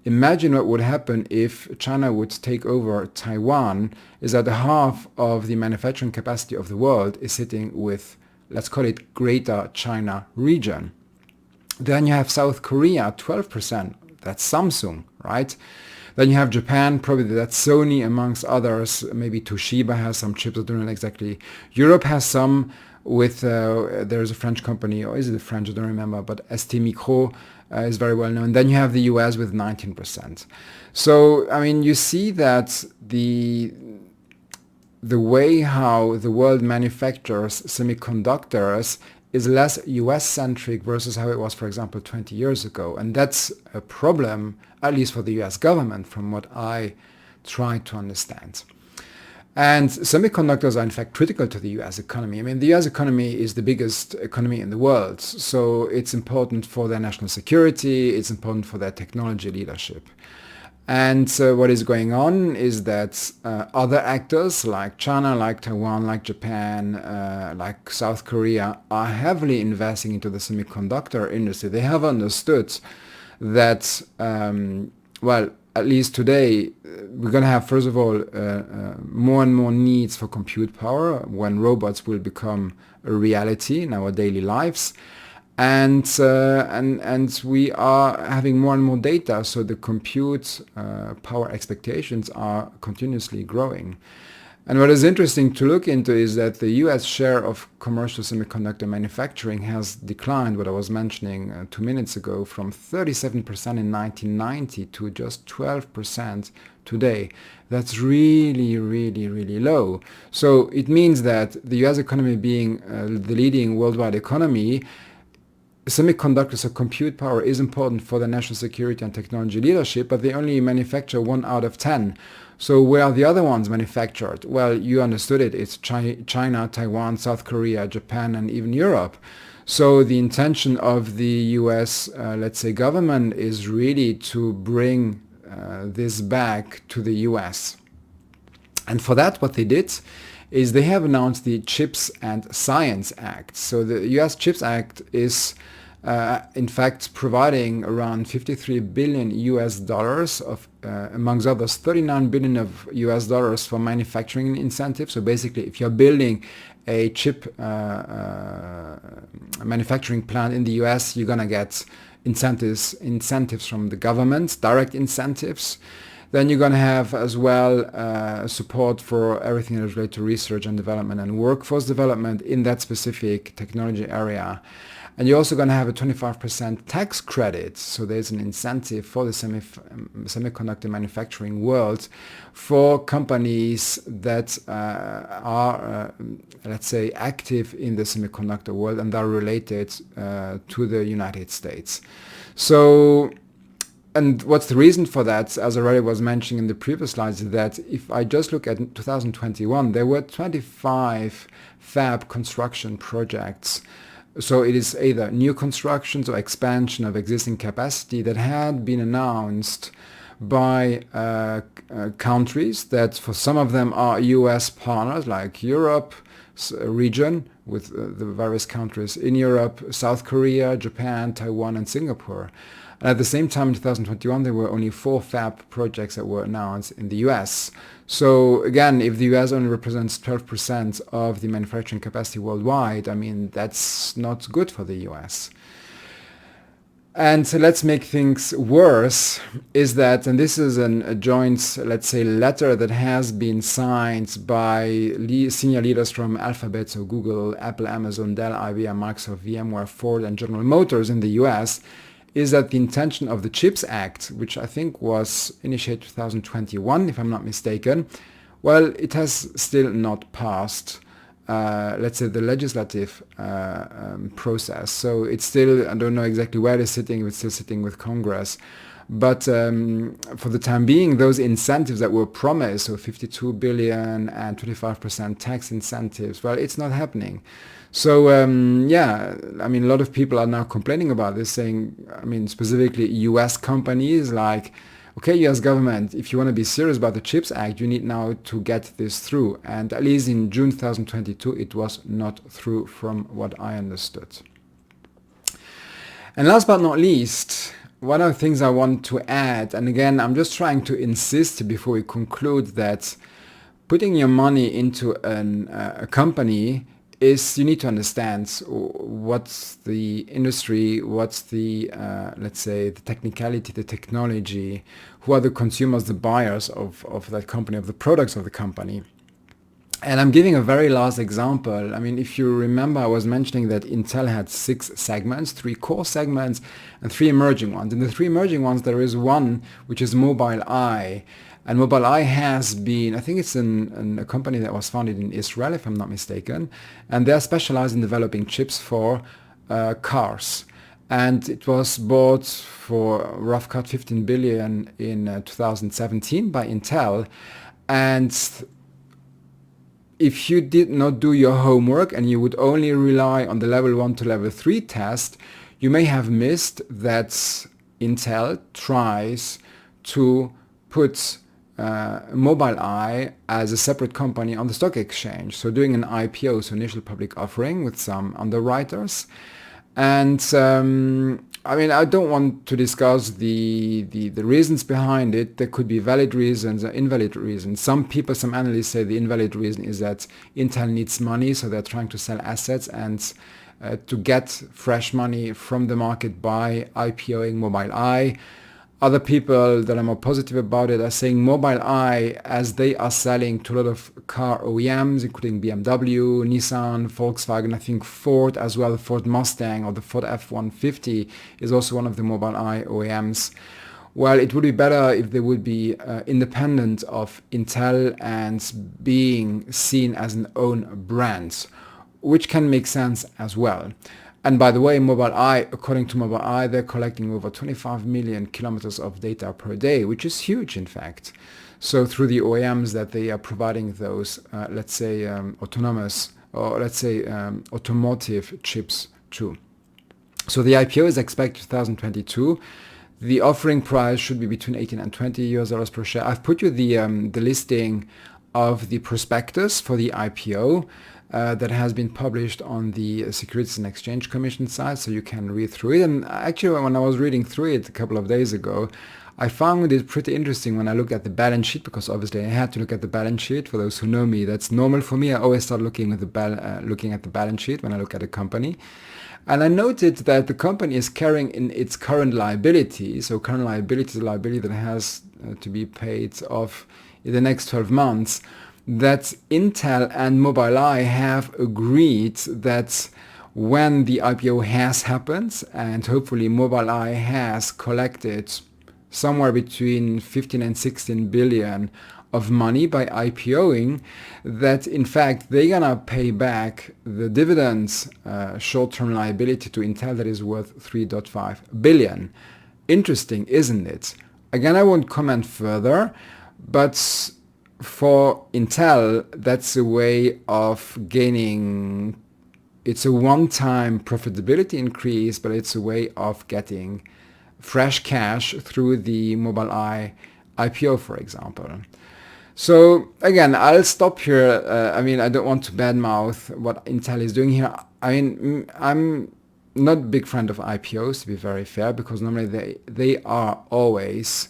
[SPEAKER 1] imagine what would happen if China would take over Taiwan, is that half of the manufacturing capacity of the world is sitting with, let's call it, Greater China region. Then you have South Korea, 12%, that's Samsung, right? Then you have Japan, probably that's Sony amongst others, maybe Toshiba has some chips, I don't know exactly. Europe has some with, there's a French company, or is it French, I don't remember, but ST Micro, is very well known. Then you have the US with 19%. So, I mean, you see that the way how the world manufactures semiconductors is less US-centric versus how it was, for example, 20 years ago. And that's a problem, at least for the US government, from what I try to understand. And semiconductors are in fact critical to the US economy. I mean, the US economy is the biggest economy in the world, so it's important for their national security, it's important for their technology leadership. And what is going on is that other actors like China, like Taiwan, like Japan, like South Korea are heavily investing into the semiconductor industry. They have understood that, well, at least today, we're going to have, first of all, more and more needs for compute power when robots will become a reality in our daily lives. And we are having more and more data, so the compute power expectations are continuously growing. And what is interesting to look into is that the US share of commercial semiconductor manufacturing has declined, what I was mentioning 2 minutes ago, from 37% in 1990 to just 12% today. That's really, really, really low. So it means that the US economy being the leading worldwide economy, semiconductors or compute power is important for the national security and technology leadership, but they only manufacture 1 out of 10. So where are the other ones manufactured? Well, you understood it. It's China, Taiwan, South Korea, Japan, and even Europe. So the intention of the US, let's say, government is really to bring this back to the US. And for that, what they did is they have announced the CHIPS and Science Act. So the US CHIPS Act is in fact providing around 53 billion US dollars of, amongst others, 39 billion of US dollars for manufacturing incentives. So basically, if you're building a chip manufacturing plant in the US, you're gonna get incentives from the government, direct incentives. Then you're going to have as well support for everything that is related to research and development and workforce development in that specific technology area. And you're also going to have a 25% tax credit. So there's an incentive for the semiconductor manufacturing world for companies that are, let's say, active in the semiconductor world and are related to the United States. So, and what's the reason for that, as I already was mentioning in the previous slides, is that if I just look at 2021, there were 25 fab construction projects. So it is either new constructions or expansion of existing capacity that had been announced by countries that for some of them are US partners, like Europe region with the various countries in Europe, South Korea, Japan, Taiwan, and Singapore. And at the same time, in 2021, there were only 4 fab projects that were announced in the US. So again, if the US only represents 12% of the manufacturing capacity worldwide, I mean, that's not good for the US. And so let's make things worse, is that, and this is a joint, let's say, letter that has been signed by senior leaders from Alphabet, so Google, Apple, Amazon, Dell, IBM, Microsoft, VMware, Ford, and General Motors in the US, is that the intention of the CHIPS Act, which I think was initiated 2021, if I'm not mistaken, well, it has still not passed, let's say, the legislative process. So it's still, I don't know exactly where it's sitting, it's still sitting with Congress. But for the time being, those incentives that were promised, so 52 billion and 25% tax incentives, well, it's not happening. So, yeah, I mean, a lot of people are now complaining about this, saying, I mean, specifically US companies like, okay, US government, if you want to be serious about the CHIPS Act, you need now to get this through. And at least in June 2022, it was not through from what I understood. And last but not least, one of the things I want to add, and again, I'm just trying to insist before we conclude, that putting your money into a company is, you need to understand what's the industry, what's the, let's say, the technicality, the technology, who are the consumers, the buyers of that company, of the products of the company. And I'm giving a very last example. I mean, if you remember, I was mentioning that Intel had 6 segments, 3 core segments and 3 emerging ones. In the 3 emerging ones, there is one which is Mobile Eye. And Mobile Eye has been, I think it's a company that was founded in Israel, if I'm not mistaken. And they're specialized in developing chips for cars. And it was bought for a rough cut 15 billion in 2017 by Intel. And if you did not do your homework and you would only rely on the level 1 to level 3 test, you may have missed that Intel tries to put Mobile Eye as a separate company on the stock exchange. So doing an IPO, so initial public offering with some underwriters. And I mean, I don't want to discuss the reasons behind it. There could be valid reasons or invalid reasons. Some people, some analysts say the invalid reason is that Intel needs money, so they're trying to sell assets and to get fresh money from the market by IPOing Mobile Eye. Other people that are more positive about it are saying Mobile Eye, as they are selling to a lot of car OEMs, including BMW, Nissan, Volkswagen, I think Ford as well, Ford Mustang or the Ford F-150 is also one of the Mobile Eye OEMs. Well, it would be better if they would be independent of Intel and being seen as an own brand, which can make sense as well. And by the way, Mobile Eye, according to Mobile Eye, they're collecting over 25 million kilometers of data per day, which is huge, in fact. So through the OEMs that they are providing those, let's say, autonomous or let's say automotive chips to. So the IPO is expected 2022. The offering price should be between 18 and 20 US dollars per share. I've put you the listing of the prospectus for the IPO. That has been published on the Securities and Exchange Commission site, so you can read through it. And actually, when I was reading through it a couple of days ago, I found it pretty interesting when I looked at the balance sheet, because obviously I had to look at the balance sheet. For those who know me, that's normal for me. I always start looking at the balance sheet when I look at a company. And I noted that the company is carrying in its current liability, so current liability is a liability that has to be paid off in the next 12 months, that Intel and Mobile Eye have agreed that when the IPO has happened and hopefully Mobile Eye has collected somewhere between 15 and 16 billion of money by IPOing, that in fact they're gonna pay back the dividends short-term liability to Intel that is worth 3.5 billion. Interesting, isn't it? Again, I won't comment further, but for Intel, that's a way of gaining, it's a one-time profitability increase, but it's a way of getting fresh cash through the Mobile Eye IPO, for example. So again, I'll stop here. I mean, I don't want to badmouth what Intel is doing here. I mean, I'm not a big friend of IPOs, to be very fair, because normally they are always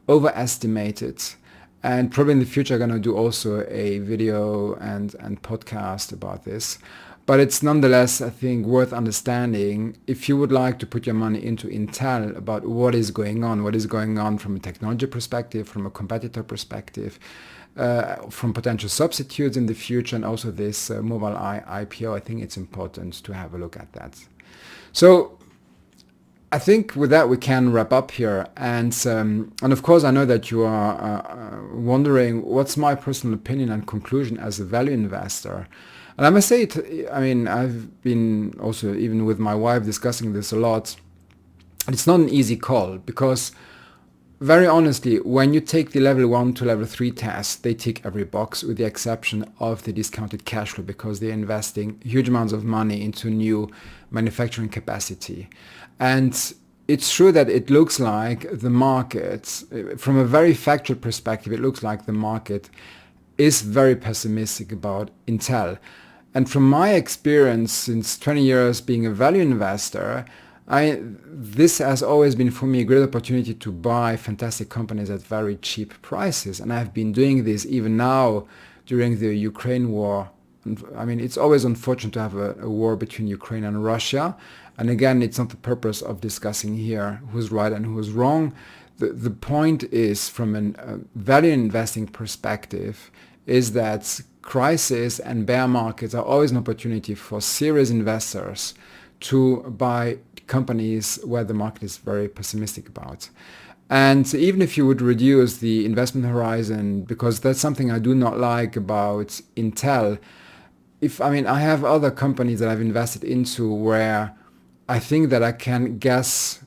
[SPEAKER 1] overestimated. And probably in the future, I'm going to do also a video and podcast about this. But it's nonetheless, I think, worth understanding if you would like to put your money into Intel about what is going on from a technology perspective, from a competitor perspective, from potential substitutes in the future, and also this Mobile Eye IPO. I think it's important to have a look at that. So I think with that we can wrap up here, and of course I know that you are wondering what's my personal opinion and conclusion as a value investor. And I must say it, I mean, I've been also even with my wife discussing this a lot. It's not an easy call, because very honestly, when you take the level 1 to level 3 tests, they tick every box with the exception of the discounted cash flow, because they're investing huge amounts of money into new manufacturing capacity. And it's true that it looks like the market, from a very factual perspective, it looks like the market is very pessimistic about Intel. And from my experience since 20 years being a value investor, this has always been for me a great opportunity to buy fantastic companies at very cheap prices. And I've been doing this even now during the Ukraine war. I mean, it's always unfortunate to have a war between Ukraine and Russia. And again, it's not the purpose of discussing here who's right and who's wrong. The point is, from a value investing perspective, is that crisis and bear markets are always an opportunity for serious investors to buy companies where the market is very pessimistic about. And even if you would reduce the investment horizon, because that's something I do not like about Intel, I have other companies that I've invested into where I think that I can guess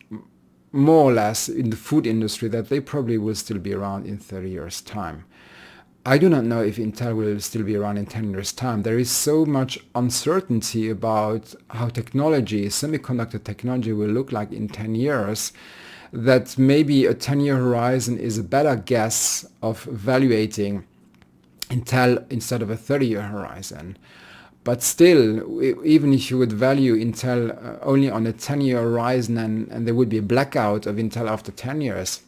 [SPEAKER 1] more or less in the food industry that they probably will still be around in 30 years' time. I do not know if Intel will still be around in 10 years' time. There is so much uncertainty about how technology, semiconductor technology, will look like in 10 years that maybe a 10-year horizon is a better guess of evaluating Intel instead of a 30-year horizon. But still, even if you would value Intel only on a 10-year horizon and there would be a blackout of Intel after 10 years,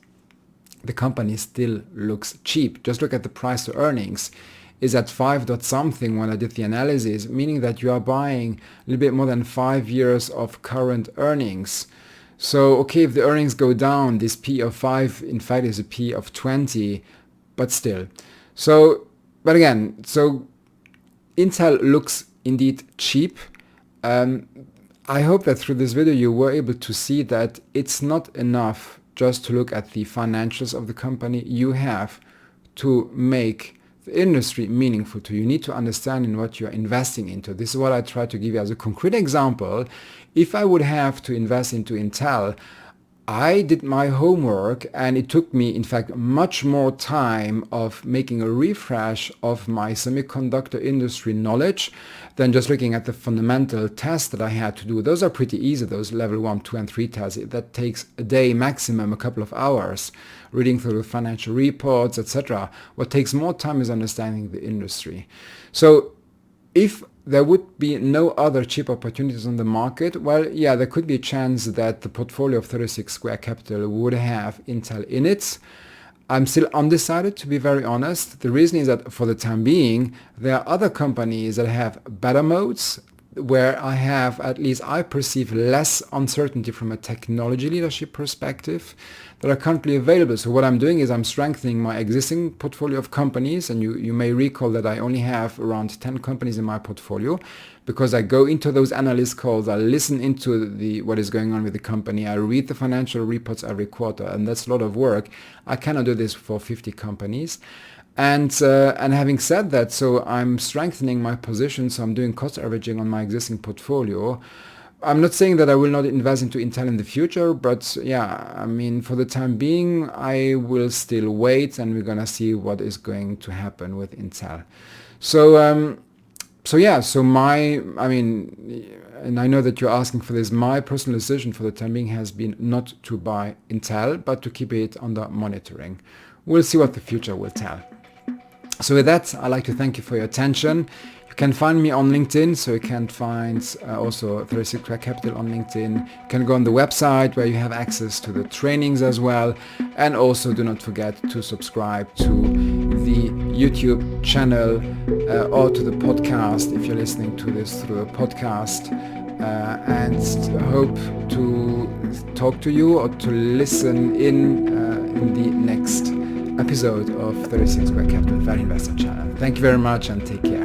[SPEAKER 1] the company still looks cheap. Just look at the price to earnings. Is at 5 dot something when I did the analysis, meaning that you are buying a little bit more than 5 years of current earnings. So, okay, if the earnings go down, this P of 5 in fact is a P of 20, but still. So, but again, so Intel looks indeed cheap. I hope that through this video you were able to see that it's not enough just to look at the financials of the company. You have to make the industry meaningful to you. You need to understand in what you're investing into. This is what I try to give you as a concrete example. If I would have to invest into Intel, I did my homework and it took me, in fact, much more time of making a refresh of my semiconductor industry knowledge than just looking at the fundamental tests that I had to do. Those are pretty easy, those level 1, 2, and 3 tests. That takes a day, maximum a couple of hours, reading through the financial reports, etc. What takes more time is understanding the industry. So if there would be no other cheap opportunities on the market, well, yeah, there could be a chance that the portfolio of 36 Square Capital would have Intel in it. I'm still undecided, to be very honest. The reason is that for the time being, there are other companies that have better modes, where I have, at least I perceive, less uncertainty from a technology leadership perspective that are currently available. So what I'm doing is I'm strengthening my existing portfolio of companies, and you may recall that I only have around 10 companies in my portfolio because I go into those analyst calls, I listen into what is going on with the company, I read the financial reports every quarter, and that's a lot of work. I cannot do this for 50 companies. And having said that, so I'm strengthening my position, so I'm doing cost averaging on my existing portfolio. I'm not saying that I will not invest into Intel in the future, but yeah, for the time being, I will still wait, and we're gonna see what is going to happen with Intel. And I know that you're asking for this. My personal decision for the time being has been not to buy Intel, but to keep it under monitoring. We'll see what the future will tell. So with that, I'd like to thank you for your attention. You can find me on LinkedIn, so you can find also 36 Square Capital on LinkedIn. You can go on the website where you have access to the trainings as well. And also do not forget to subscribe to the YouTube channel or to the podcast if you're listening to this through a podcast. And hope to talk to you or to listen in the next episode of 36 Square Capital Value Investor Channel. Thank you very much and take care.